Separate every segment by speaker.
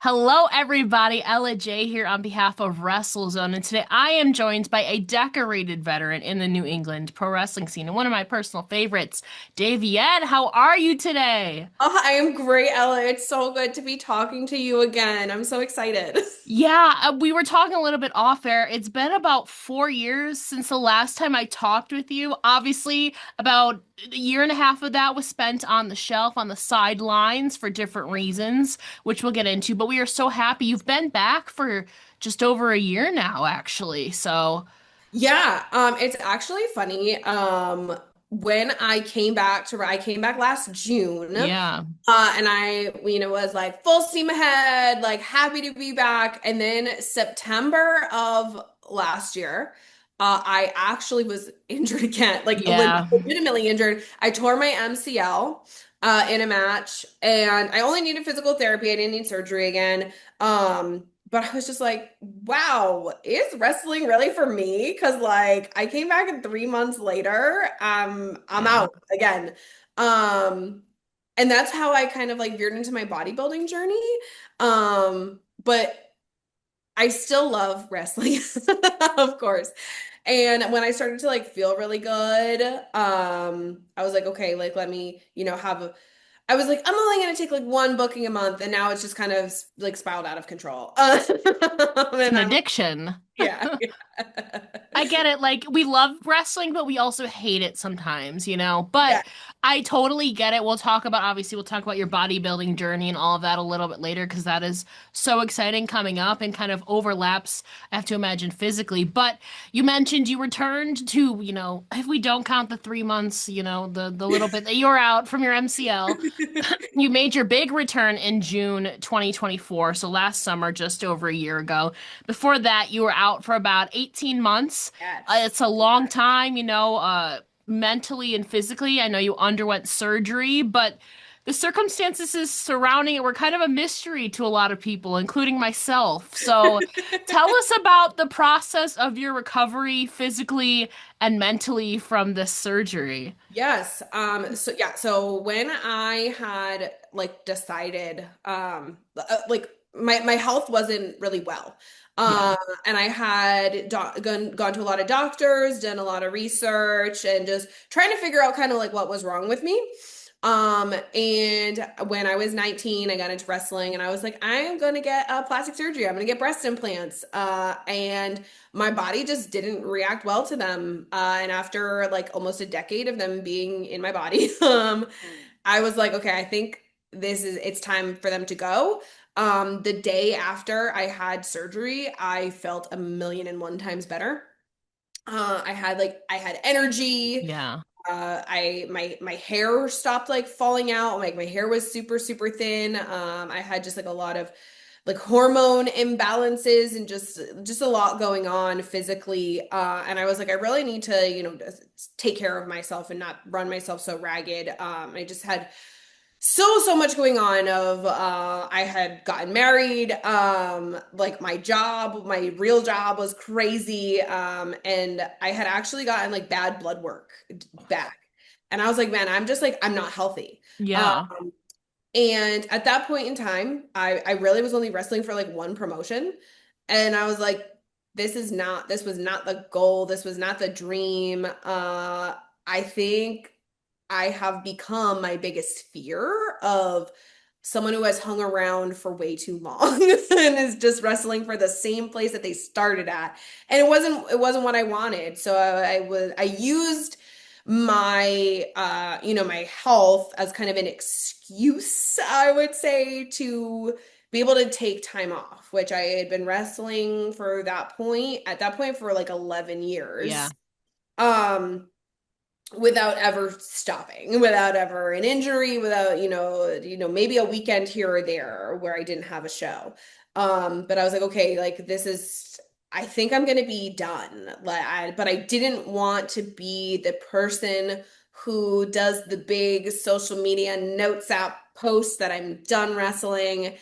Speaker 1: Hello, everybody. Ella J here on behalf of WrestleZone, and today I am joined by a decorated veteran in the New England pro wrestling scene and one of my personal favorites, Davienne. How are you today?
Speaker 2: Oh, I am great, Ella. It's so good to be talking to you again. I'm so excited.
Speaker 1: Yeah, we were talking a little bit off air. It's been about 4 years since the last time I talked with you. Obviously, about a year and a half of that was spent on the shelf, on the sidelines for different reasons, which we'll get into. But we are so happy you've been back for just over a year now, actually. So,
Speaker 2: Yeah, it's actually funny. When I came back last June,
Speaker 1: yeah.
Speaker 2: and was like full steam ahead, like happy to be back. And then September of last year, I actually was injured again, like
Speaker 1: Yeah.
Speaker 2: legitimately injured. I tore my MCL, in a match, and I only needed physical therapy. I didn't need surgery again. But I was just like, wow, is wrestling really for me? Because like I came back and 3 months later, I'm
Speaker 1: Yeah.
Speaker 2: out again. Um, and that's how I kind of like veered into my bodybuilding journey. But I still love wrestling, of course. And when I started to like feel really good, I was like, okay, like let me, have a I was like, I'm only gonna take like one booking a month, and now it's just kind of like spiraled out of control.
Speaker 1: It's
Speaker 2: And
Speaker 1: an
Speaker 2: I'm
Speaker 1: addiction.
Speaker 2: yeah, yeah.
Speaker 1: I get it. Like, we love wrestling, but we also hate it sometimes, you know? But
Speaker 2: Yeah.
Speaker 1: I totally get it. Obviously, we'll talk about your bodybuilding journey and all of that a little bit later because that is so exciting coming up and kind of overlaps, I have to imagine, physically. But you mentioned you returned to, if we don't count the 3 months, the little bit that you're out from your MCL, you made your big return in June 2024. So last summer, just over a year ago. Before that, you were out for about 18 months.
Speaker 2: Yes.
Speaker 1: It's a long time, mentally and physically. I know you underwent surgery, but the circumstances surrounding it were kind of a mystery to a lot of people, including myself. So tell us about the process of your recovery physically and mentally from this surgery.
Speaker 2: Yes. So when I had like decided, like my health wasn't really well.
Speaker 1: Yeah.
Speaker 2: Um, and I had gone to a lot of doctors, done a lot of research, and just trying to figure out kind of like what was wrong with me. And when I was 19, I got into wrestling, and I was like, I'm gonna get plastic surgery. I'm gonna get breast implants. And my body just didn't react well to them. And after like almost a decade of them being in my body, I was like, okay, I think it's time for them to go. The day after I had surgery, I felt a million and one times better. I had energy.
Speaker 1: Yeah.
Speaker 2: My hair stopped like falling out. Like my hair was super, super thin. I had just like a lot of like hormone imbalances and just a lot going on physically. And I was like, I really need to, just take care of myself and not run myself so ragged. I just had so much going on of I had gotten married, like my real job was crazy, and I had actually gotten like bad blood work back, and I was like, man, I'm not healthy.
Speaker 1: Yeah.
Speaker 2: And at that point in time, I really was only wrestling for like one promotion. And I was like, this was not the goal. This was not the dream. I think I have become my biggest fear of someone who has hung around for way too long and is just wrestling for the same place that they started at. And it wasn't what I wanted. So I used my health as kind of an excuse, I would say, to be able to take time off, which I had been wrestling at that point for like 11
Speaker 1: Yeah.
Speaker 2: years. Um, without ever stopping, without ever an injury, without, maybe a weekend here or there where I didn't have a show. But I was like, okay, like I think I'm gonna be done. But I didn't want to be the person who does the big social media notes app posts that I'm done wrestling,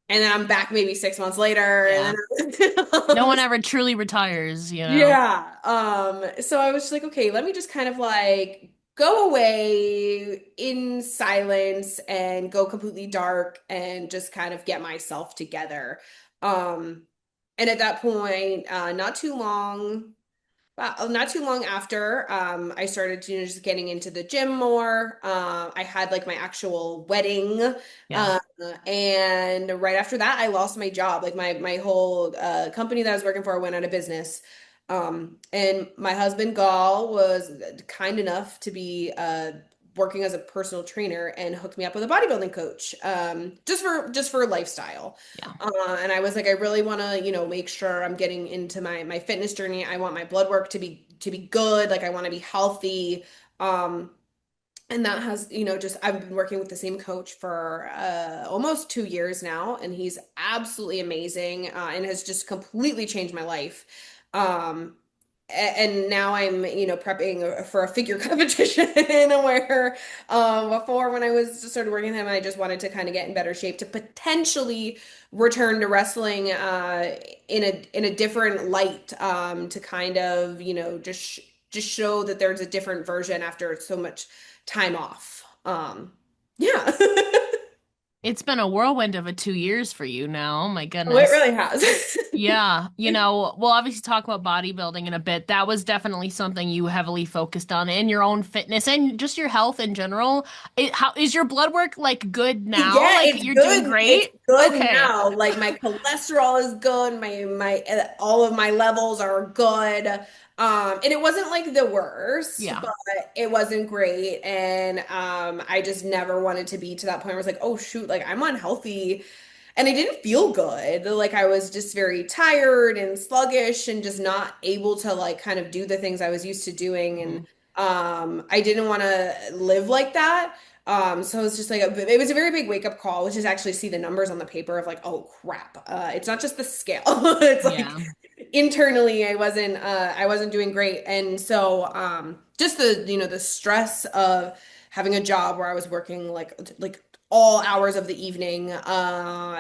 Speaker 2: and then I'm back maybe 6 months later,
Speaker 1: Yeah.
Speaker 2: and then
Speaker 1: No one ever truly retires, you know?
Speaker 2: yeah. So I was just like, okay, let me just kind of like go away in silence and go completely dark and just kind of get myself together. Um, and at that point, not too long after, I started, just getting into the gym more. I had like my actual wedding,
Speaker 1: Yeah.
Speaker 2: uh, and right after that, I lost my job. Like my whole company that I was working for went out of business. And my husband Gall was kind enough to be working as a personal trainer and hooked me up with a bodybuilding coach, just for lifestyle.
Speaker 1: Yeah.
Speaker 2: And I was like, I really want to, make sure I'm getting into my fitness journey. I want my blood work to be good. Like I want to be healthy. Um, and that has, just I've been working with the same coach for almost 2 years now, and he's absolutely amazing, and has just completely changed my life. Um, and now I'm, prepping for a figure competition where before when I was just started working with him, I just wanted to kind of get in better shape to potentially return to wrestling in a different light, to kind of, just show that there's a different version after so much time off. Yeah.
Speaker 1: It's been a whirlwind of a 2 years for you now. Oh my
Speaker 2: Oh, it
Speaker 1: goodness.
Speaker 2: really has.
Speaker 1: Yeah, we'll obviously talk about bodybuilding in a bit. That was definitely something you heavily focused on in your own fitness and just your health in general. How is your blood work like good now?
Speaker 2: Yeah,
Speaker 1: Like
Speaker 2: it's
Speaker 1: you're doing
Speaker 2: good. It's
Speaker 1: great?
Speaker 2: good
Speaker 1: Okay.
Speaker 2: now. Like my cholesterol is good. My all of my levels are good. And it wasn't like the worst,
Speaker 1: Yeah.
Speaker 2: but it wasn't great. And I just never wanted to be to that point where I was like, oh shoot, like I'm unhealthy. And I didn't feel good. Like I was just very tired and sluggish and just not able to like kind of do the things I was used to doing. And
Speaker 1: Mhm.
Speaker 2: I didn't want to live like that. So it's just like it was a very big wake up call, which is actually see the numbers on the paper of like, oh crap. It's not just the scale. It's like
Speaker 1: Yeah.
Speaker 2: internally I wasn't doing great. And so just the stress of having a job where I was working like all hours of the evening,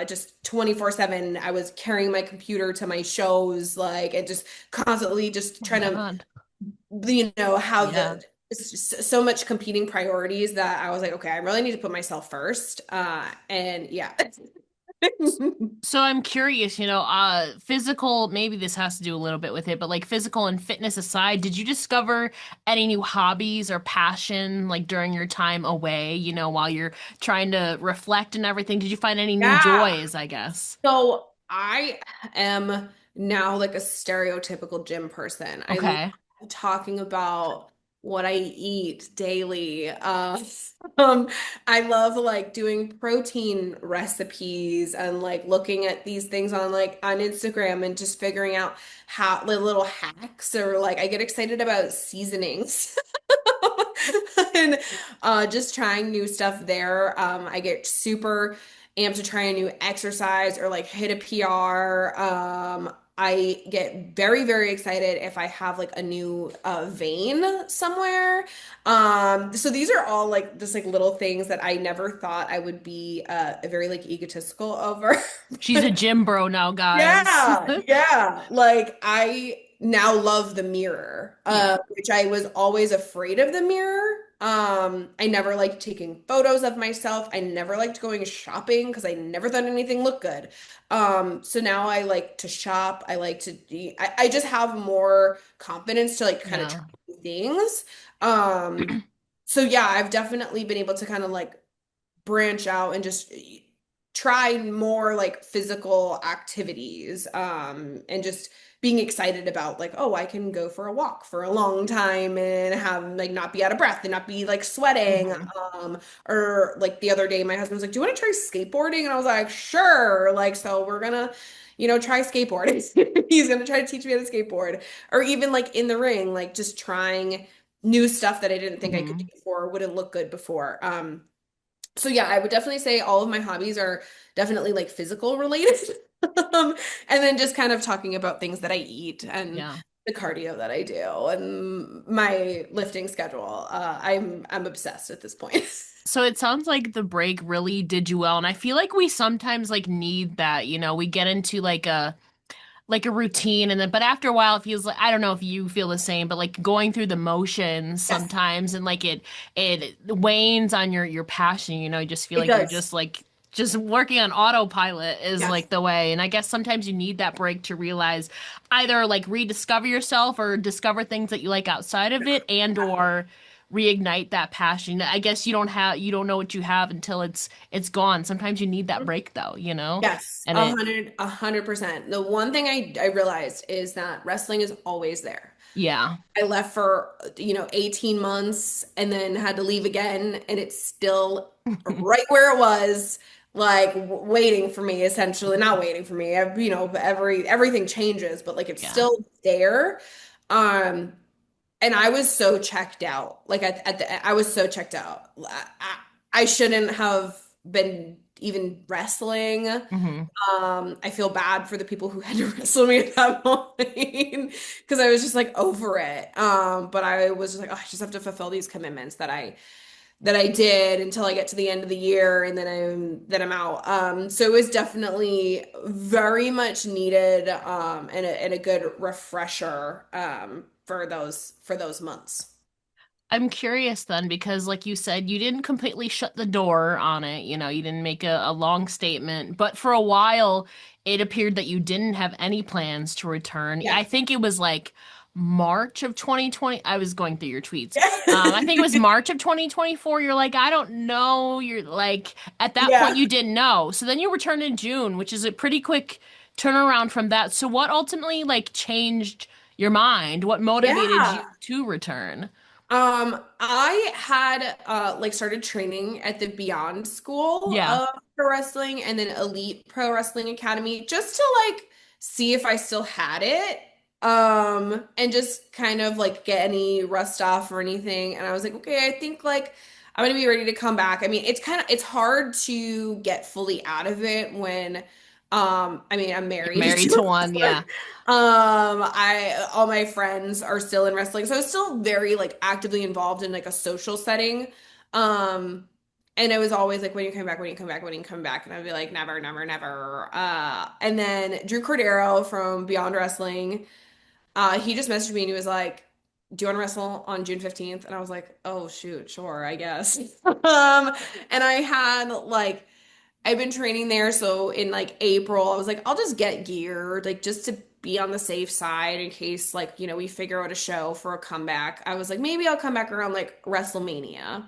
Speaker 2: just 24/7. I was carrying my computer to my shows, like, and just constantly just
Speaker 1: Oh
Speaker 2: trying
Speaker 1: my
Speaker 2: to,
Speaker 1: God.
Speaker 2: have
Speaker 1: Yeah.
Speaker 2: it's just so much competing priorities that I was like, okay, I really need to put myself first. And yeah.
Speaker 1: So I'm curious, physical, maybe this has to do a little bit with it, but like physical and fitness aside, did you discover any new hobbies or passion like during your time away, while you're trying to reflect and everything? Did you find any new
Speaker 2: Yeah.
Speaker 1: joys, I guess?
Speaker 2: So I am now like a stereotypical gym person. I love
Speaker 1: Okay.
Speaker 2: talking about what I eat daily. Um, I love like doing protein recipes and like looking at these things on Instagram and just figuring out how like, little hacks, or like I get excited about seasonings. And just trying new stuff there. I get super amped to try a new exercise or like hit a PR. I get very, very excited if I have like a new vein somewhere. So these are all like just like little things that I never thought I would be very like egotistical over.
Speaker 1: She's a gym bro now, guys.
Speaker 2: Yeah, yeah. Like I now love the mirror,
Speaker 1: Yeah.
Speaker 2: which I was always afraid of the mirror. I never liked taking photos of myself. I never liked going shopping because I never thought anything looked good. So now I like to shop. I like to, I just have more confidence to like kind of try
Speaker 1: Yeah.
Speaker 2: things. Um, so yeah, I've definitely been able to kind of like branch out and just try more like physical activities, and just being excited about like, oh, I can go for a walk for a long time and have like not be out of breath and not be like sweating.
Speaker 1: Mhm.
Speaker 2: Or like the other day my husband was like, do you want to try skateboarding? And I was like, sure. Like, so we're gonna try skateboarding. He's gonna try to teach me how to skateboard, or even like in the ring, like just trying new stuff that I didn't think I could do
Speaker 1: Mhm.
Speaker 2: before, or wouldn't look good before. So yeah, I would definitely say all of my hobbies are definitely like physical related. And then just kind of talking about things that I eat and
Speaker 1: Yeah.
Speaker 2: the cardio that I do and my lifting schedule. I'm obsessed at this point.
Speaker 1: So it sounds like the break really did you well, and I feel like we sometimes like need that, we get into like like a routine, and then but after a while it feels like, I don't know if you feel the same, but like going through the motions
Speaker 2: Yes,
Speaker 1: sometimes, and like it wanes on your passion, you just feel
Speaker 2: it
Speaker 1: like you're
Speaker 2: does.
Speaker 1: just like just working on autopilot is
Speaker 2: Yes.
Speaker 1: like the way. And I guess sometimes you need that break to realize, either like rediscover yourself or discover things that you like outside of it, and or reignite that passion. I guess you don't know what you have until it's gone. Sometimes you need that break though.
Speaker 2: Yes,
Speaker 1: And it
Speaker 2: 100%. The one thing I realized is that wrestling is always there.
Speaker 1: yeah.
Speaker 2: I left for, 18 months and then had to leave again, and it's still right where it was, like waiting for me, essentially. Not waiting for me. Everything changes, but like it's
Speaker 1: Yeah.
Speaker 2: still there. Um, and I was so checked out. Like I was so checked out. I shouldn't have been even wrestling.
Speaker 1: Hmm.
Speaker 2: I feel bad for the people who had to wrestle me at that point because I was just like over it. But I was just like, oh, I just have to fulfill these commitments that I did until I get to the end of the year, and then I'm out. So it was definitely very much needed, and a good refresher, for those months.
Speaker 1: I'm curious then, because like you said, you didn't completely shut the door on it. You didn't make a long statement, but for a while it appeared that you didn't have any plans to return. I
Speaker 2: Yes.
Speaker 1: think it was like March of 2020. I was going through your tweets. I think it was March of 2024. You're like, I don't know. You're like, at that point
Speaker 2: Yeah.
Speaker 1: you didn't know. So then you returned in June, which is a pretty quick turnaround from that. So what ultimately like changed your mind? What motivated you
Speaker 2: Yeah.
Speaker 1: to return?
Speaker 2: I had like started training at the Beyond School
Speaker 1: Yeah.
Speaker 2: of Pro Wrestling and then Elite Pro Wrestling Academy just to like see if I still had it. And just kind of like get any rust off or anything. And I was like, okay, I think like I'm gonna be ready to come back. I mean, it's hard to get fully out of it when I mean I'm
Speaker 1: You're
Speaker 2: married
Speaker 1: married
Speaker 2: to
Speaker 1: to
Speaker 2: a
Speaker 1: one,
Speaker 2: wrestler.
Speaker 1: yeah.
Speaker 2: I all my friends are still in wrestling, so I was still very like actively involved in like a social setting. Um, and it was always like, when you come back, when you come back, when you come back, and I'd be like, never, never, never. And then Drew Cordero from Beyond Wrestling, he just messaged me and he was like, "Do you want to wrestle on June 15th?" And I was like, "Oh shoot, sure, I guess." And I had like I've been training there, so in like April, I was like, I'll just get geared, like just to be on the safe side in case like, we figure out a show for a comeback. I was like, maybe I'll come back around like WrestleMania.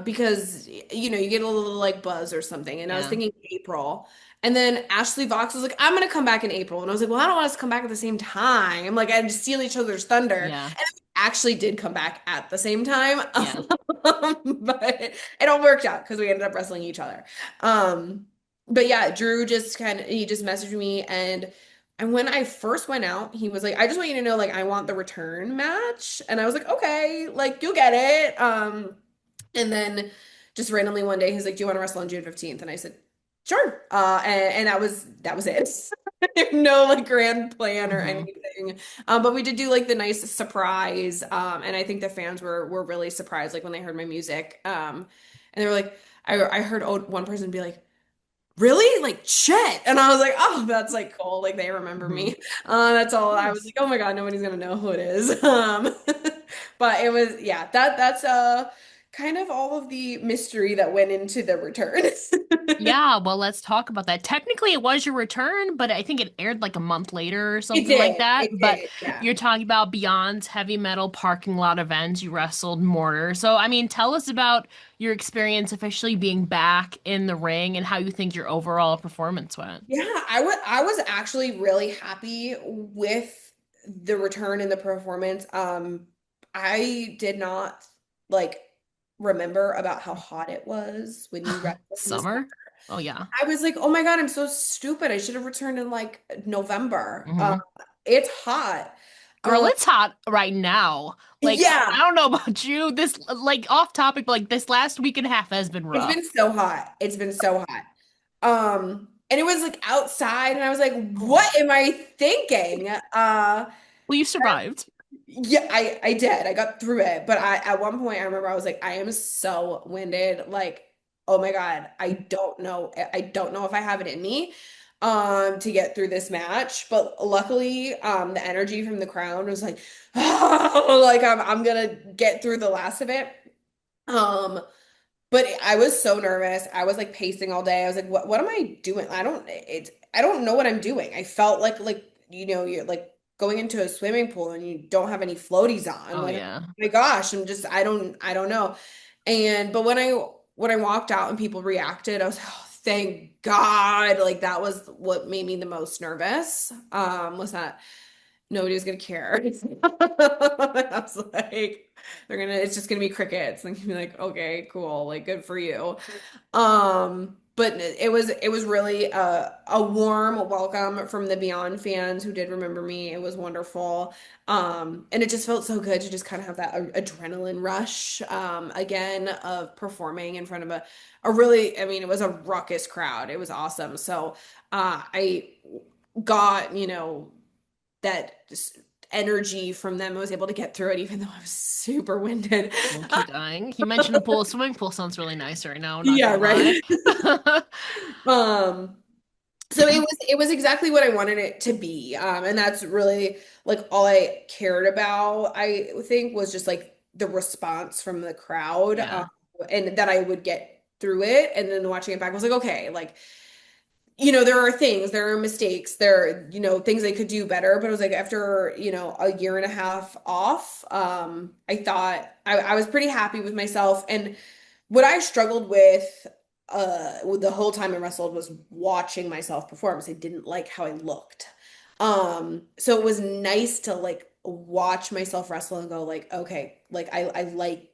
Speaker 2: Because you get a little like buzz or something. And I was
Speaker 1: Yeah.
Speaker 2: thinking April. And then Ashley Vox was like, I'm gonna come back in April. And I was like, well, I don't want us to come back at the same time. Like I'd steal each other's thunder.
Speaker 1: Yeah.
Speaker 2: And we actually did come back at the same time.
Speaker 1: Yeah.
Speaker 2: But it all worked out because we ended up wrestling each other. Um, but yeah, Drew he just messaged me, and when I first went out, he was like, I just want you to know, like, I want the return match. And I was like, okay, like you'll get it. And then just randomly one day he's like, "Do you want to wrestle on June 15th?" And I said, "Sure." And that was it. No like grand plan or
Speaker 1: Hmm.
Speaker 2: anything. But we did do like the nice surprise. And I think the fans were really surprised like when they heard my music. And they were like, I heard one person be like, "Really? Like shit." And I was like, "Oh, that's like cool. Like they remember
Speaker 1: Hmm.
Speaker 2: me." That's all. I was
Speaker 1: Nice.
Speaker 2: like, "Oh my God, nobody's gonna know who it is." But it was, yeah, that's kind of all of the mystery that went into the return.
Speaker 1: Yeah, well, let's talk about that. Technically, it was your return, but I think it aired like a month later or
Speaker 2: It
Speaker 1: something like
Speaker 2: did.
Speaker 1: that.
Speaker 2: It
Speaker 1: But
Speaker 2: did. Yeah.
Speaker 1: you're talking about Beyond's heavy metal parking lot events. You wrestled Mortar. So, I mean, tell us about your experience officially being back in the ring and how you think your overall performance went.
Speaker 2: Yeah, I was actually really happy with the return and the performance. I did not like remember about how hot it was when you wrestled in the summer.
Speaker 1: Summer? Oh, yeah.
Speaker 2: I was like, oh my God, I'm so stupid. I should have returned in like November.
Speaker 1: Hmm.
Speaker 2: It's hot.
Speaker 1: Girl,
Speaker 2: Um,
Speaker 1: it's hot right now. Like, I
Speaker 2: yeah,
Speaker 1: don't know about you. This, like, off topic, but like, this last week and a half has been
Speaker 2: it's
Speaker 1: rough.
Speaker 2: been so hot. It's been so hot. And it was like outside, and I was like, what am I thinking?
Speaker 1: Well, you survived.
Speaker 2: Yeah, I did. I got through it. But at one point I remember I was like, I am so winded. Like, oh my God, I don't know. I don't know if I have it in me. to get through this match. But luckily, the energy from the crowd was like, oh, like I'm gonna get through the last of it. Um, but I was so nervous. I was like pacing all day. I was like, what am I doing? I don't know what I'm doing. I felt like you're like going into a swimming pool and you don't have any floaties on.
Speaker 1: Oh
Speaker 2: Like, oh
Speaker 1: yeah.
Speaker 2: my gosh, I don't know. And but when I walked out and people reacted, I was like, oh, thank God. Like that was what made me the most nervous. Was that nobody was gonna care. I was like, it's just gonna be crickets. And be like, okay, cool, like good for you. But it was really a warm welcome from the Beyond fans who did remember me. It was wonderful. And it just felt so good to just kind of have that adrenaline rush again of performing in front of a really, I mean, it was a ruckus crowd. It was awesome. So I got, that just energy from them. I was able to get through it even though I was super winded.
Speaker 1: Low-key dying. You mentioned a pool. Swimming pool sounds really nice right now, not
Speaker 2: Yeah,
Speaker 1: gonna lie.
Speaker 2: right. Um, so it was exactly what I wanted it to be. And that's really like all I cared about, I think, was just like the response from the crowd,
Speaker 1: Yeah.
Speaker 2: and that I would get through it. And then watching it back, I was like, okay, like there are things, there are mistakes, there are, things I could do better. But it was like after, a year and a half off, I thought I was pretty happy with myself. And what I struggled with the whole time I wrestled was watching myself perform. I didn't like how I looked. So it was nice to like watch myself wrestle and go like, okay, like I like,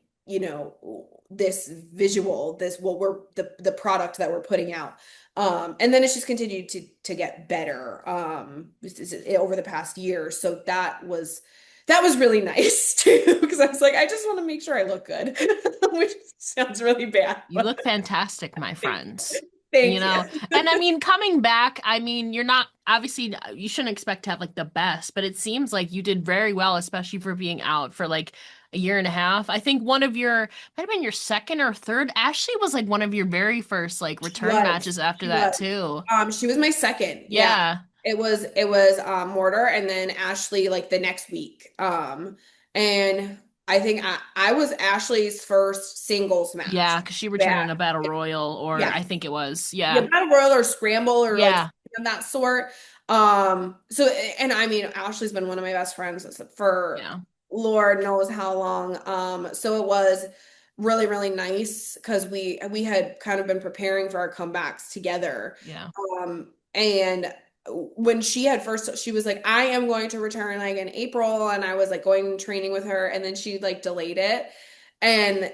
Speaker 2: this visual, this what we're the product that we're putting out. And then it's just continued to get better over the past year. So that was really nice too, because I was like, I just want to make sure I look good, which sounds really bad,
Speaker 1: You
Speaker 2: but
Speaker 1: look fantastic, my friends. You
Speaker 2: thank you.
Speaker 1: know, and I mean, coming back, I mean, you're not obviously you shouldn't expect to have like the best, but it seems like you did very well, especially for being out for like a year and a half. I think one of your might have been your second or third. Ashley was like one of your very first like
Speaker 2: She
Speaker 1: return
Speaker 2: was.
Speaker 1: matches after
Speaker 2: She
Speaker 1: that
Speaker 2: was.
Speaker 1: too.
Speaker 2: She was my second. Yeah.
Speaker 1: Yeah.
Speaker 2: It was Mortar and then Ashley like the next week. And I think I was Ashley's first singles
Speaker 1: Yeah,
Speaker 2: match.
Speaker 1: because she returned
Speaker 2: Yeah.
Speaker 1: in a battle royal, or
Speaker 2: Yeah.
Speaker 1: I think it was.
Speaker 2: Yeah,
Speaker 1: Yeah.
Speaker 2: Battle Royal or Scramble or like
Speaker 1: Yeah.
Speaker 2: something of that sort. So and I mean Ashley's been one of my best friends for
Speaker 1: Yeah.
Speaker 2: Lord knows how long. So it was really nice because we had kind of been preparing for our comebacks together.
Speaker 1: Yeah.
Speaker 2: And when she had first, she was like, I am going to return like in April, and I was like going training with her, and then she like delayed it, and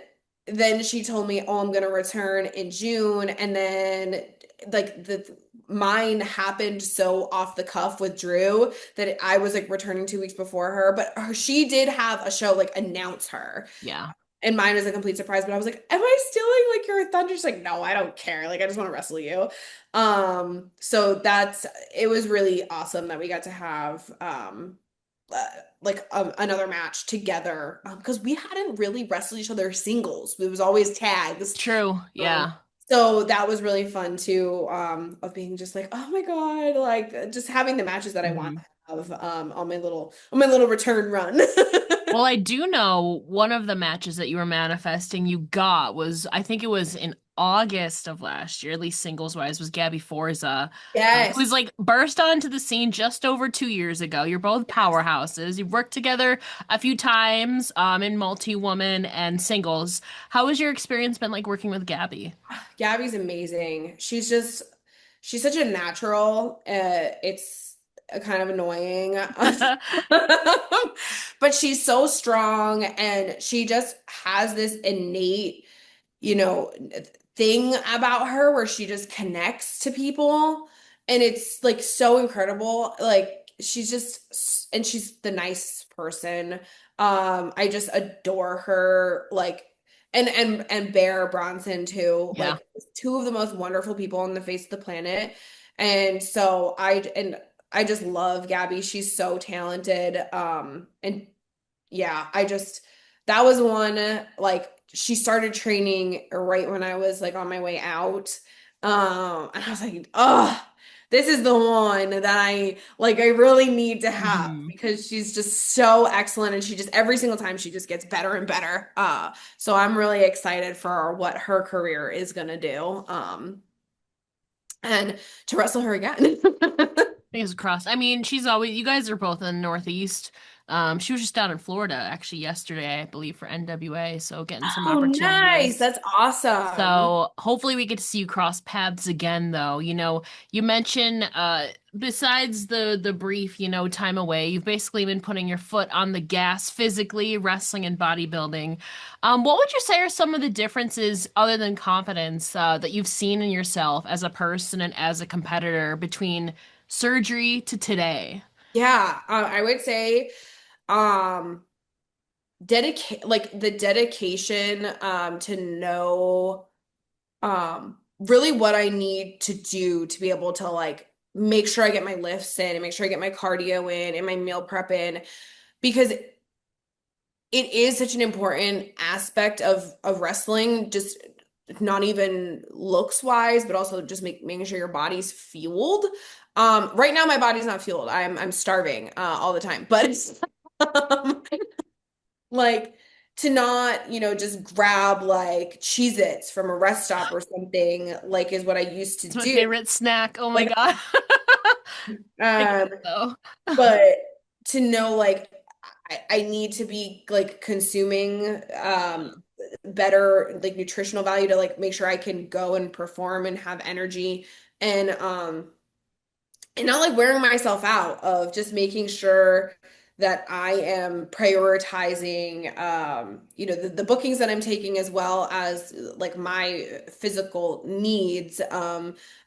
Speaker 2: then she told me, oh, I'm gonna return in June, and then like the mine happened so off the cuff with Drew that I was like returning 2 weeks before her, but she did have a show like announce her.
Speaker 1: Yeah.
Speaker 2: And mine was a complete surprise, but I was like, am I stealing like your thunder? She's like, no, I don't care. Like, I just want to wrestle you. So it was really awesome that we got to have uh, another match together because we hadn't really wrestled each other singles. It was always tags.
Speaker 1: True.
Speaker 2: Um,
Speaker 1: Yeah.
Speaker 2: so that was really fun too, of being just like, oh my God, like just having the matches that I want
Speaker 1: Mhm.
Speaker 2: to have on my little return run.
Speaker 1: Well, I do know one of the matches that you were manifesting you got was, I think it was in August of last year, at least singles wise, was Gabby Forza, who's
Speaker 2: Yes.
Speaker 1: like burst onto the scene just over 2 years ago. You're both powerhouses. You've worked together a few times, in multi-woman and singles. How has your experience been like working with Gabby?
Speaker 2: Gabby's amazing. She's such a natural. It's kind of annoying. But she's so strong and she just has this innate, you know, thing about her where she just connects to people and it's like so incredible. Like and she's the nice person. I just adore her like and Bear Bronson too.
Speaker 1: Yeah.
Speaker 2: Like two of the most wonderful people on the face of the planet. And so I just love Gabby. She's so talented. And yeah, that was one like she started training right when I was like on my way out. And I was like, oh, this is the one that I really need to have
Speaker 1: Hmm.
Speaker 2: because she's just so excellent and she just every single time she just gets better and better. So I'm really excited for what her career is gonna do. And to wrestle her again.
Speaker 1: Fingers crossed. I mean, she's always, you guys are both in the Northeast. She was just down in Florida actually yesterday, I believe, for NWA, so getting some
Speaker 2: Oh, nice.
Speaker 1: opportunities.
Speaker 2: That's awesome.
Speaker 1: So hopefully we get to see you cross paths again though. You mentioned besides the brief, time away, you've basically been putting your foot on the gas physically, wrestling and bodybuilding. What would you say are some of the differences other than confidence that you've seen in yourself as a person and as a competitor between surgery to today?
Speaker 2: Yeah, I would say um dedicate like the dedication to know really what I need to do to be able to like make sure I get my lifts in and make sure I get my cardio in and my meal prep in because it is such an important aspect of wrestling, just not even looks wise, but also just making sure your body's fueled. Right now my body's not fueled. I'm starving all the time, but um, like to not, just grab like Cheez-Its from a rest stop or something, like is what I used to
Speaker 1: It's my
Speaker 2: do.
Speaker 1: favorite snack. Oh my
Speaker 2: Like,
Speaker 1: God. I get
Speaker 2: um,
Speaker 1: it though.
Speaker 2: but to know like I need to be like consuming better like nutritional value to like make sure I can go and perform and have energy and not like wearing myself out of just making sure that I am prioritizing the bookings that I'm taking as well as like my physical needs.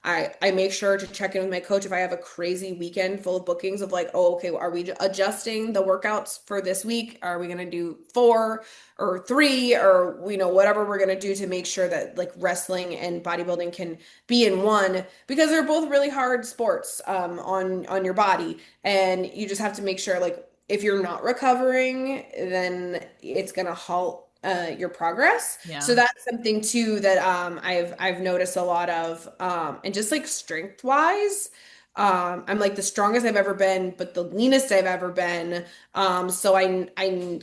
Speaker 2: I make sure to check in with my coach if I have a crazy weekend full of bookings of like, oh, okay, are we adjusting the workouts for this week? Are we gonna do 4 or 3 or whatever we're gonna do to make sure that like wrestling and bodybuilding can be in one because they're both really hard sports on your body and you just have to make sure like if you're not recovering then it's gonna halt your progress. So
Speaker 1: Yeah.
Speaker 2: that's something too that I've noticed a lot of and just like strength wise I'm like the strongest I've ever been but the leanest I've ever been so I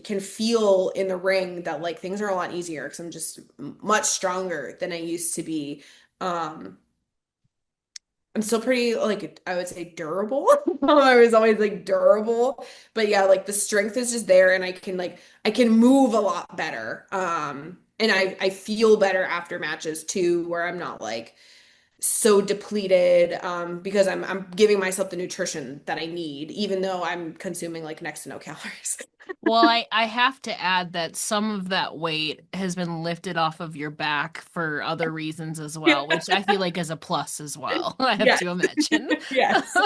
Speaker 2: can feel in the ring that like things are a lot easier because I'm just much stronger than I used to be. um I'm still pretty like I would say durable. I was always like durable, but yeah, like the strength is just there, and I can move a lot better. And I feel better after matches too, where I'm not like so depleted because I'm giving myself the nutrition that I need, even though I'm consuming like next to no calories.
Speaker 1: Well, I have to add that some of that weight has been lifted off of your back for other reasons as
Speaker 2: Yeah.
Speaker 1: well, which I feel like is a plus as well, I have
Speaker 2: Yes.
Speaker 1: to imagine.
Speaker 2: Yes.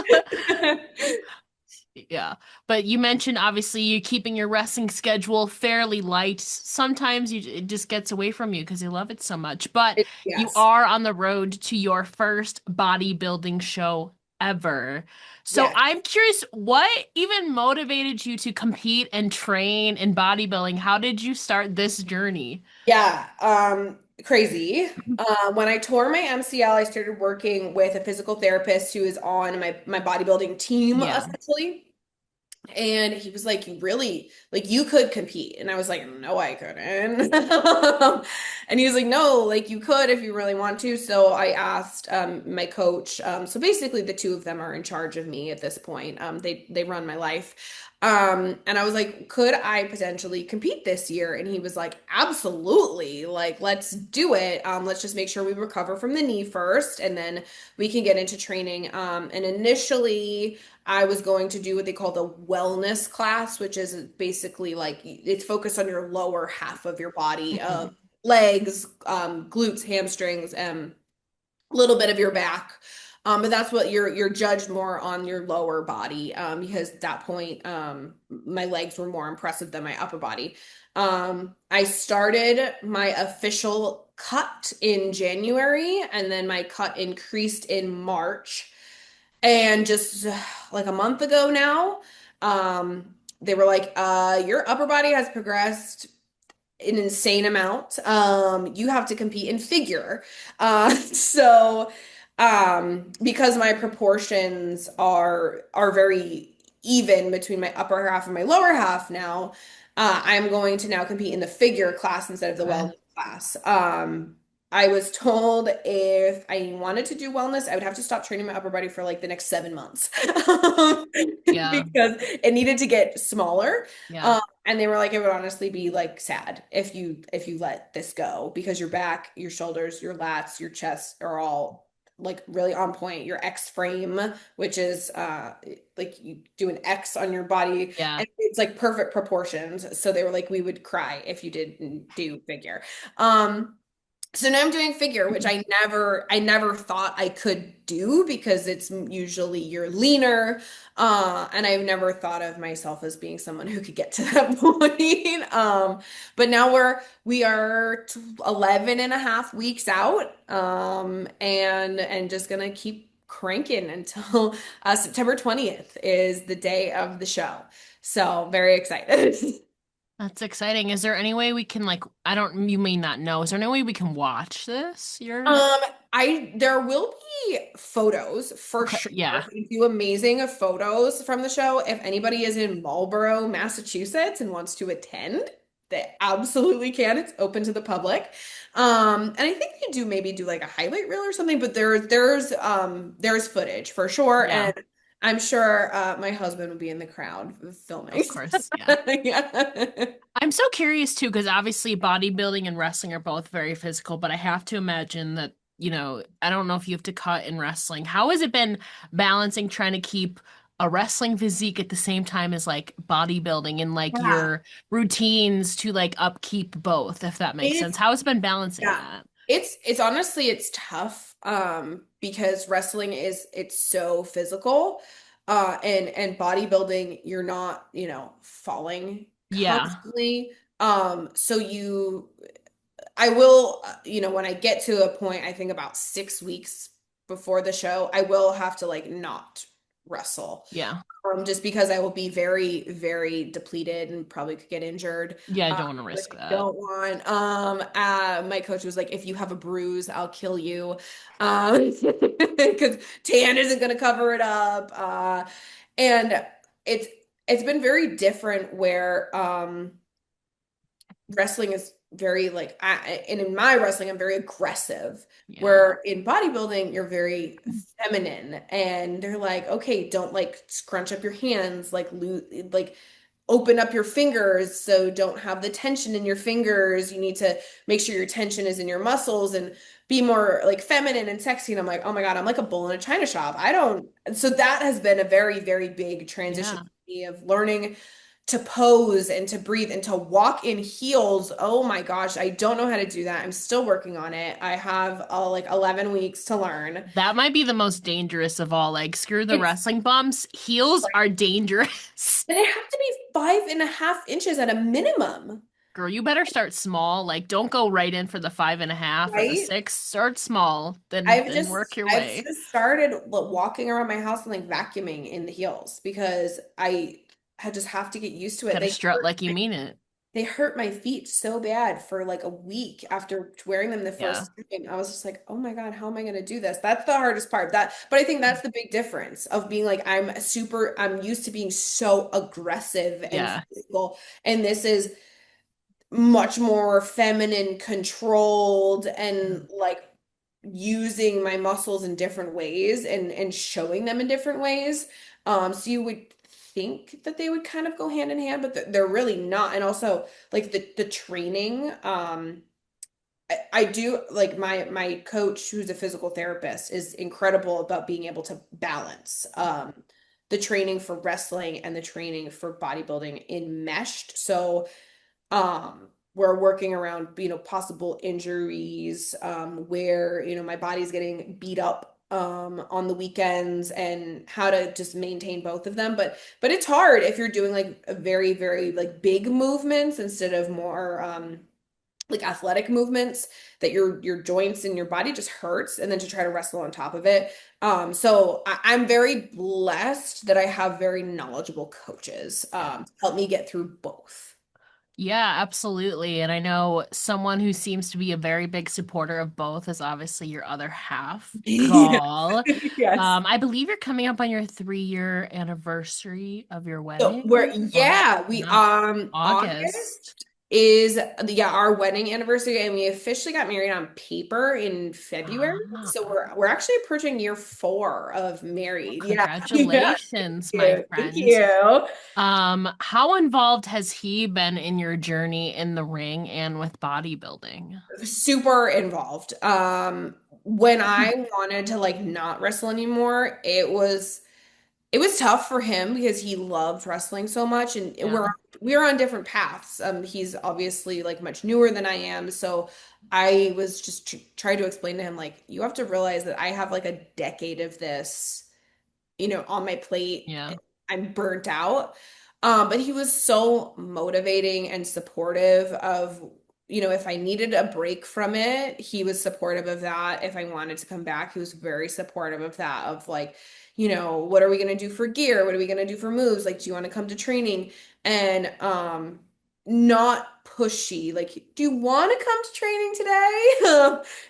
Speaker 1: Yeah. But you mentioned obviously you keeping your wrestling schedule fairly light. Sometimes it just gets away from you because you love it so much. But you
Speaker 2: Yes.
Speaker 1: are on the road to your first bodybuilding show ever. So
Speaker 2: Yes.
Speaker 1: I'm curious, what even motivated you to compete and train in bodybuilding? How did you start this journey?
Speaker 2: Yeah, crazy. When I tore my MCL, I started working with a physical therapist who is on my bodybuilding team,
Speaker 1: Yeah.
Speaker 2: essentially. And he was like, "You really, like, you could compete." And I was like, "No, I couldn't." And he was like, "No, like, you could if you really want to." So I asked my coach. So basically, the two of them are in charge of me at this point. They run my life. And I was like, "Could I potentially compete this year?" And he was like, "Absolutely. Like, let's do it. Let's just make sure we recover from the knee first, and then we can get into training." And initially. I was going to do what they call the wellness class, which is basically like it's focused on your lower half of your body,
Speaker 1: Mhm.
Speaker 2: legs, glutes, hamstrings, and a little bit of your back. But that's what you're judged more on your lower body, because at that point, my legs were more impressive than my upper body. I started my official cut in January, and then my cut increased in March. And just like a month ago now, they were like, your upper body has progressed an insane amount. You have to compete in figure. So Because my proportions are very even between my upper half and my lower half now, I'm going to now compete in the figure class instead of the
Speaker 1: Okay.
Speaker 2: wellness class. I was told if I wanted to do wellness, I would have to stop training my upper body for like the next 7 months
Speaker 1: Yeah.
Speaker 2: because it needed to get smaller.
Speaker 1: Yeah.
Speaker 2: And they were like, it would honestly be like sad if you let this go because your back, your shoulders, your lats, your chest are all like really on point. Your X frame, which is like you do an X on your body,
Speaker 1: Yeah.
Speaker 2: and it's like perfect proportions. So they were like, we would cry if you didn't do figure. Um, so now I'm doing figure, which I never thought I could do because it's usually you're leaner. And I've never thought of myself as being someone who could get to that point. But now we are 11 and a half weeks out. And just gonna keep cranking until September 20th is the day of the show. So very excited.
Speaker 1: That's exciting. Is there any way we can like I don't you may not know. Is there any way we can watch this? Your
Speaker 2: Um, there will be photos for
Speaker 1: Okay,
Speaker 2: sure.
Speaker 1: yeah.
Speaker 2: We do amazing photos from the show. If anybody is in Marlborough, Massachusetts and wants to attend, they absolutely can. It's open to the public. And I think they do maybe do like a highlight reel or something, but there's footage for sure.
Speaker 1: Yeah.
Speaker 2: And I'm sure my husband will be in the crowd filming.
Speaker 1: Of course. Yeah.
Speaker 2: Yeah.
Speaker 1: I'm so curious too, because obviously bodybuilding and wrestling are both very physical, but I have to imagine that, I don't know if you have to cut in wrestling. How has it been balancing trying to keep a wrestling physique at the same time as like bodybuilding and like
Speaker 2: Yeah.
Speaker 1: your routines to like upkeep both, if that makes sense?
Speaker 2: It's
Speaker 1: How has it been balancing
Speaker 2: Yeah.
Speaker 1: that?
Speaker 2: It's honestly it's tough because wrestling is it's so physical and bodybuilding you're not, falling
Speaker 1: Yeah.
Speaker 2: constantly. So I will when I get to a point I think about 6 weeks before the show I will have to like not wrestle
Speaker 1: Yeah.
Speaker 2: just because I will be very, very depleted and probably could get injured.
Speaker 1: Yeah, I don't want to
Speaker 2: Which
Speaker 1: risk
Speaker 2: I
Speaker 1: that.
Speaker 2: don't want. My coach was like, if you have a bruise, I'll kill you. Because tan isn't gonna cover it up. And it's it's been very different where wrestling is very like and in my wrestling I'm very aggressive
Speaker 1: Yeah.
Speaker 2: where in bodybuilding you're very feminine and they're like okay don't like scrunch up your hands like open up your fingers so don't have the tension in your fingers you need to make sure your tension is in your muscles and be more like feminine and sexy and I'm like oh my God I'm like a bull in a china shop I don't so that has been a very very big transition
Speaker 1: Yeah.
Speaker 2: for me of learning to pose and to breathe and to walk in heels. Oh my gosh, I don't know how to do that. I'm still working on it. I have like 11 weeks to learn.
Speaker 1: That might be the most dangerous of all. Like, screw the
Speaker 2: It's
Speaker 1: wrestling bumps. Heels are dangerous.
Speaker 2: they have to be 5.5 inches at a minimum,
Speaker 1: Girl, you better start small. Like, don't go right in for the 5.5 or the
Speaker 2: right?
Speaker 1: 6. Start small, then work your
Speaker 2: I've
Speaker 1: way.
Speaker 2: just started walking around my house and like vacuuming in the heels because I just have to get used to it.
Speaker 1: Gotta strut like you mean it.
Speaker 2: They hurt my feet so bad for like a week after wearing them the
Speaker 1: Yeah.
Speaker 2: first time. I was just like, oh my God, how am I going to do this? That's the hardest part. But I think that's the big difference of being like, I'm used to being so aggressive and
Speaker 1: Yeah.
Speaker 2: physical. And this is much more feminine, controlled, and like using my muscles in different ways and showing them in different ways. So you would think that they would kind of go hand in hand, but they're really not. And also like the training, I do like my coach who's a physical therapist is incredible about being able to balance the training for wrestling and the training for bodybuilding enmeshed. So we're working around, possible injuries, where, my body's getting beat up, on the weekends and how to just maintain both of them. But it's hard if you're doing like a very, very like big movements instead of more, like athletic movements that your joints and your body just hurts and then to try to wrestle on top of it. So I'm very blessed that I have very knowledgeable coaches,
Speaker 1: Yeah.
Speaker 2: to help me get through both.
Speaker 1: Yeah, absolutely. And I know someone who seems to be a very big supporter of both is obviously your other half,
Speaker 2: Yeah.
Speaker 1: Gall.
Speaker 2: Yes.
Speaker 1: I believe you're coming up on your 3-year anniversary of your
Speaker 2: So we're
Speaker 1: wedding, or
Speaker 2: yeah, we
Speaker 1: yeah,
Speaker 2: August
Speaker 1: August.
Speaker 2: is yeah, our wedding anniversary, and we officially got married on paper in February.
Speaker 1: Ah,
Speaker 2: So we're actually approaching year 4 of
Speaker 1: well,
Speaker 2: married. Yeah. Yeah.
Speaker 1: congratulations, my
Speaker 2: Yeah. Thank
Speaker 1: friend.
Speaker 2: you.
Speaker 1: How involved has he been in your journey in the ring and with bodybuilding?
Speaker 2: Super involved. When I wanted to like not wrestle anymore, it was tough for him because he loved wrestling so much, and
Speaker 1: Yeah,
Speaker 2: we're on different paths. He's obviously like much newer than I am, so I was just trying to explain to him like you have to realize that I have like a decade of this, on my plate.
Speaker 1: yeah,
Speaker 2: I'm burnt out. But he was so motivating and supportive of, if I needed a break from it, he was supportive of that. If I wanted to come back, he was very supportive of that, of like, what are we going to do for gear? What are we going to do for moves? Like, do you want to come to training? And not pushy. Like, do you want to come to training today?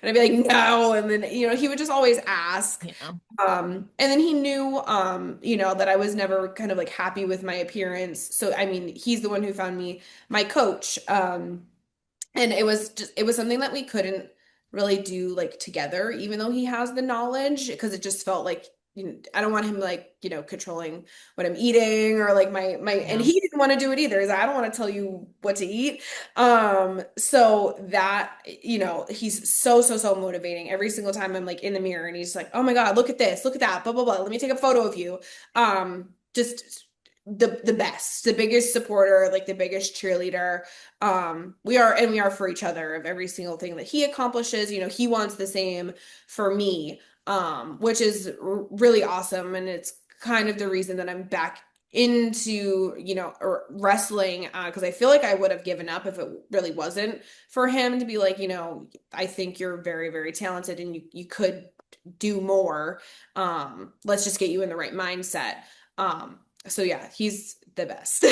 Speaker 2: And I'd be like, no. And then, he would just always ask.
Speaker 1: yeah.
Speaker 2: And then he knew, that I was never kind of like happy with my appearance. So, I mean, he's the one who found me my coach. And it was something that we couldn't really do like together, even though he has the knowledge, because it just felt like, I don't want him like, controlling what I'm eating or like and
Speaker 1: Yeah.
Speaker 2: he didn't want to do it either. He's like, I don't want to tell you what to eat. So that, he's so, so, so motivating every single time I'm like in the mirror and he's like, oh my God, look at this, look at that, blah, blah, blah. Let me take a photo of you. Just the best, the biggest supporter, like the biggest cheerleader. We are for each other of every single thing that he accomplishes. He wants the same for me, which is really awesome. And it's kind of the reason that I'm back into, wrestling, because I feel like I would have given up if it really wasn't for him to be like, I think you're very, very talented and you could do more. Let's just get you in the right mindset. So yeah, he's the best.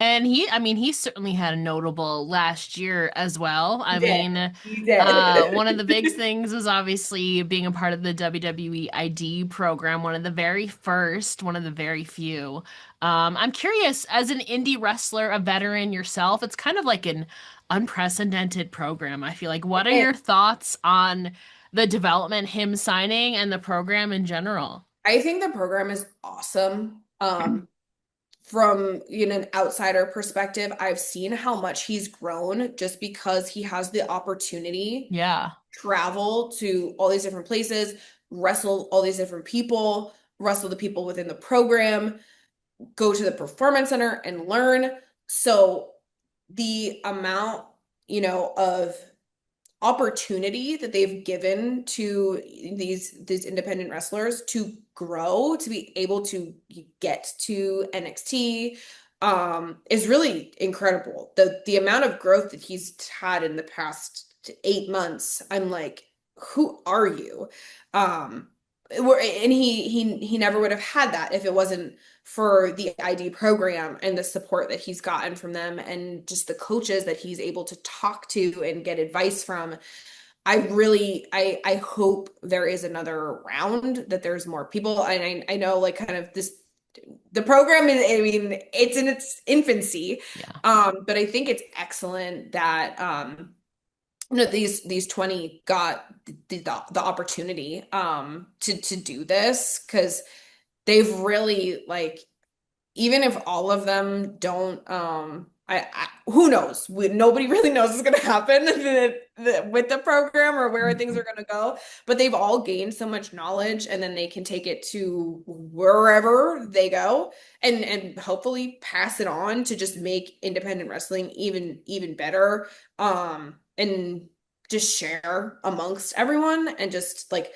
Speaker 1: And I mean, he certainly had a notable last year as well.
Speaker 2: He
Speaker 1: I
Speaker 2: did.
Speaker 1: mean,
Speaker 2: He did.
Speaker 1: one of the big things was obviously being a part of the WWE ID program, one of the very first, one of the very few. I'm curious, as an indie wrestler, a veteran yourself, it's kind of like an unprecedented program. I feel like, what are your thoughts on the development, him signing, and the program in general?
Speaker 2: I think the program is awesome. From an outsider perspective, I've seen how much he's grown just because he has the opportunity
Speaker 1: Yeah.
Speaker 2: to travel to all these different places, wrestle all these different people, wrestle the people within the program, go to the performance center and learn. So the amount, of opportunity that they've given to these independent wrestlers to grow, to be able to get to NXT, is really incredible. The amount of growth that he's had in the past 8 months, I'm like, who are you? And he never would have had that if it wasn't for the ID program and the support that he's gotten from them and just the coaches that he's able to talk to and get advice from. I hope there is another round, that there's more people. And I know like kind of the program is, I mean, it's in its infancy.
Speaker 1: Yeah.
Speaker 2: But I think it's excellent that these 20 got the opportunity to do this, because they've really like, even if all of them don't, who knows? Nobody really knows what's going to happen with the program or where things are going to go. But they've all gained so much knowledge, and then they can take it to wherever they go, and hopefully pass it on to just make independent wrestling even better. And just share amongst everyone, and just like,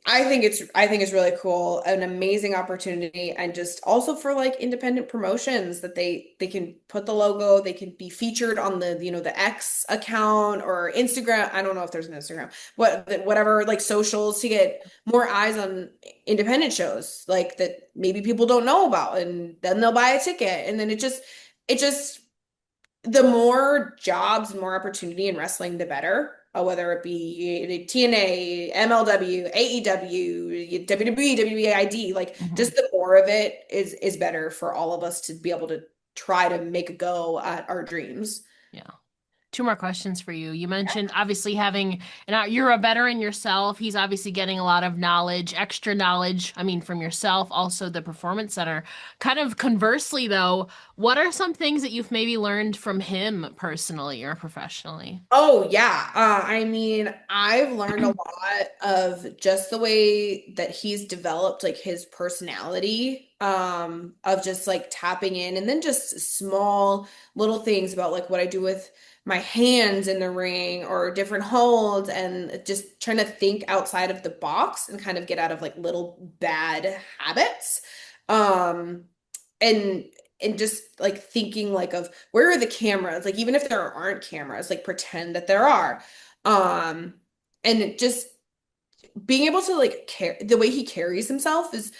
Speaker 2: I think it's really cool, an amazing opportunity, and just also for like independent promotions that they can put the logo, they can be featured on the X account or Instagram. I don't know if there's an Instagram, whatever, like socials, to get more eyes on independent shows like that maybe people don't know about, and then they'll buy a ticket, and then it just the more jobs and more opportunity in wrestling, the better. Whether it be TNA, MLW, AEW, WWE, WWEID, like
Speaker 1: Mhm.
Speaker 2: just the more of it is better for all of us to be able to try to make a go at our dreams.
Speaker 1: Yeah. Two more questions for you. You mentioned obviously having, and you're a veteran yourself. He's obviously getting a lot of knowledge, extra knowledge, I mean, from yourself, also the Performance Center. Kind of conversely, though, what are some things that you've maybe learned from him personally or professionally?
Speaker 2: Oh yeah. I mean, I've learned a lot of just the way that he's developed like his personality, of just like tapping in and then just small little things about like what I do with my hands in the ring or different holds and just trying to think outside of the box and kind of get out of like little bad habits. Um, and and just like thinking like of where are the cameras? Like even if there aren't cameras, like pretend that there are. Um, and just being able to like care the way he carries himself is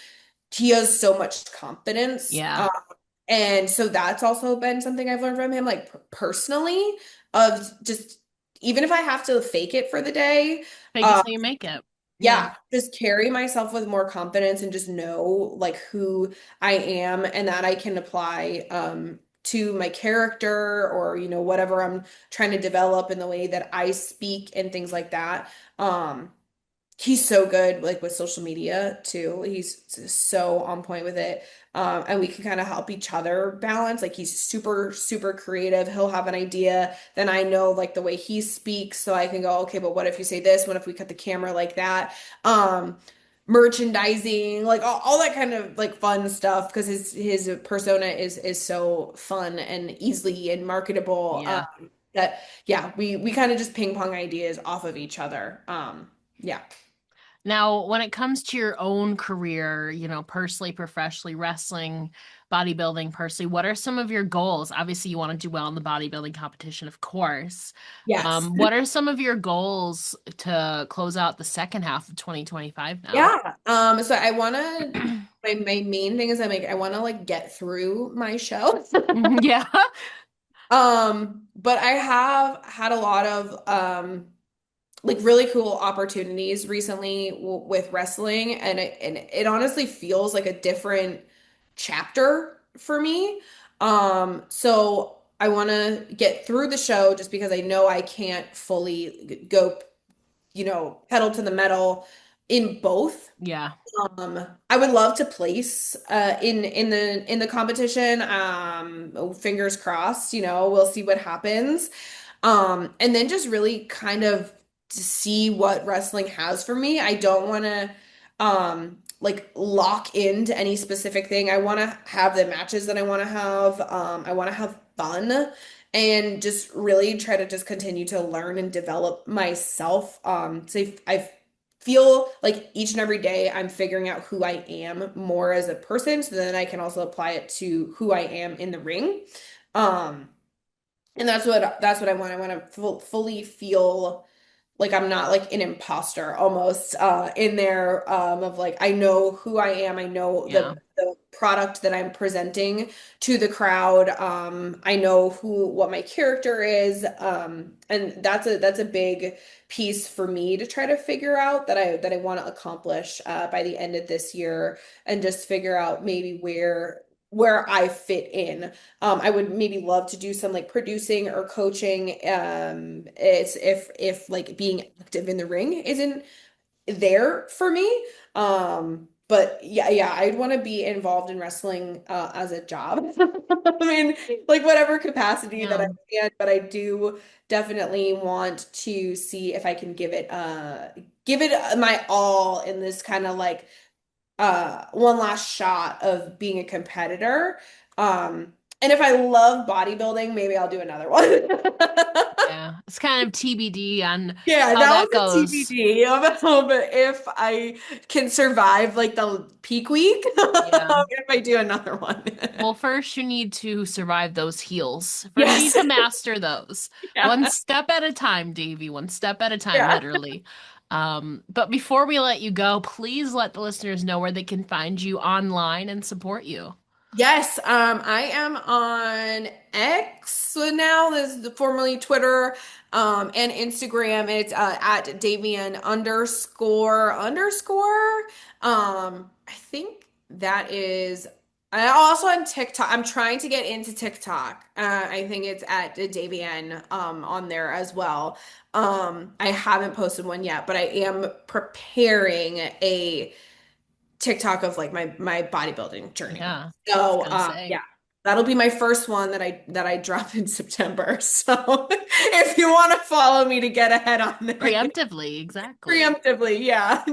Speaker 2: he has so much confidence.
Speaker 1: Yeah.
Speaker 2: And so that's also been something I've learned from him, like personally, of just even if I have to fake it for the day,
Speaker 1: Fake it
Speaker 2: uh,
Speaker 1: till you make it. Yeah.
Speaker 2: yeah, just carry myself with more confidence and just know like who I am and that I can apply to my character or whatever I'm trying to develop in the way that I speak and things like that. He's so good like with social media too. He's so on point with it. And we can kind of help each other balance. Like he's super, super creative. He'll have an idea, then I know like the way he speaks, so I can go, okay, but what if you say this? What if we cut the camera like that? Um, Merchandising, like all that kind of like fun stuff because his persona is so fun and easily and marketable.
Speaker 1: Yeah.
Speaker 2: That yeah, we kind of just ping pong ideas off of each other. Yeah.
Speaker 1: Now, when it comes to your own career, personally, professionally, wrestling, bodybuilding, personally, what are some of your goals? Obviously, you want to do well in the bodybuilding competition, of course.
Speaker 2: Yes.
Speaker 1: What are some of your goals to close out the second half of 2025 now?
Speaker 2: Yeah. So I wanna my main thing is I wanna like get through my show.
Speaker 1: Yeah.
Speaker 2: But I have had a lot of like really cool opportunities recently with wrestling and it honestly feels like a different chapter for me. So I want to get through the show just because I know I can't fully go, pedal to the metal in both.
Speaker 1: Yeah.
Speaker 2: I would love to place in the competition. Fingers crossed, we'll see what happens. And then just really kind of to see what wrestling has for me. I don't want to like lock into any specific thing. I want to have the matches that I want to have. I want to have fun and just really try to just continue to learn and develop myself. So I feel like each and every day I'm figuring out who I am more as a person, so then I can also apply it to who I am in the ring. Um, and that's what I want. I want to fully feel like I'm not like an imposter almost in there of like I know who I am. I know
Speaker 1: Yeah.
Speaker 2: the product that I'm presenting to the crowd. I know what my character is. And that's a big piece for me to try to figure out that I want to accomplish by the end of this year and just figure out maybe where I fit in. I would maybe love to do some like producing or coaching. It's if like being active in the ring isn't there for me. But yeah, I'd want to be involved in wrestling as a job. I mean, like whatever capacity that I
Speaker 1: Yeah.
Speaker 2: can, but I do definitely want to see if I can give it my all in this kind of like one last shot of being a competitor. And if I love bodybuilding, maybe I'll do another one.
Speaker 1: Yeah. It's kind of TBD on
Speaker 2: Yeah,
Speaker 1: how
Speaker 2: that
Speaker 1: that
Speaker 2: was a
Speaker 1: goes.
Speaker 2: TBD of if I can survive like the peak week,
Speaker 1: Yeah.
Speaker 2: if I do another one.
Speaker 1: Well, first you need to survive those heels. First you need
Speaker 2: Yes.
Speaker 1: to master those. One
Speaker 2: Yeah.
Speaker 1: step at a time, Davy. One step at a time,
Speaker 2: Yeah.
Speaker 1: literally. But before we let you go, please let the listeners know where they can find you online and support you.
Speaker 2: Yes, I am on X so now. This is formerly Twitter, and Instagram. It's at Davienne underscore. I think that is. I also on TikTok. I'm trying to get into TikTok. I think it's at Davienne on there as well. I haven't posted one yet, but I am preparing a TikTok of like my bodybuilding journey.
Speaker 1: Yeah, I was
Speaker 2: So
Speaker 1: gonna say
Speaker 2: yeah, that'll be my first one that I drop in September. So if you want to follow me to get ahead on it,
Speaker 1: preemptively, exactly.
Speaker 2: preemptively, yeah.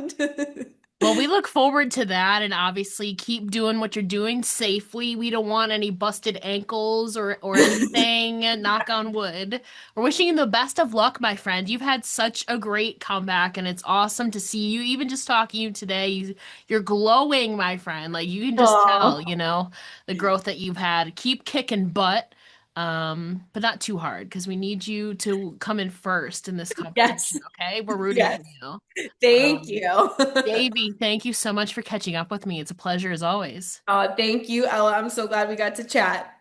Speaker 1: Well, we look forward to that and obviously keep doing what you're doing safely. We don't want any busted ankles or anything. Knock on wood. We're wishing you the best of luck, my friend. You've had such a great comeback and it's awesome to see you. Even just talking to you today, you're glowing, my friend. Like you can just tell,
Speaker 2: Oh,
Speaker 1: the growth that you've had. Keep kicking butt. But not too hard because we need you to come in first in this
Speaker 2: yes,
Speaker 1: competition, okay? We're rooting for
Speaker 2: yes.
Speaker 1: you.
Speaker 2: Thank
Speaker 1: Um,
Speaker 2: you.
Speaker 1: Davey, thank you so much for catching up with me. It's a pleasure as always.
Speaker 2: Thank you, Ella. I'm so glad we got to chat.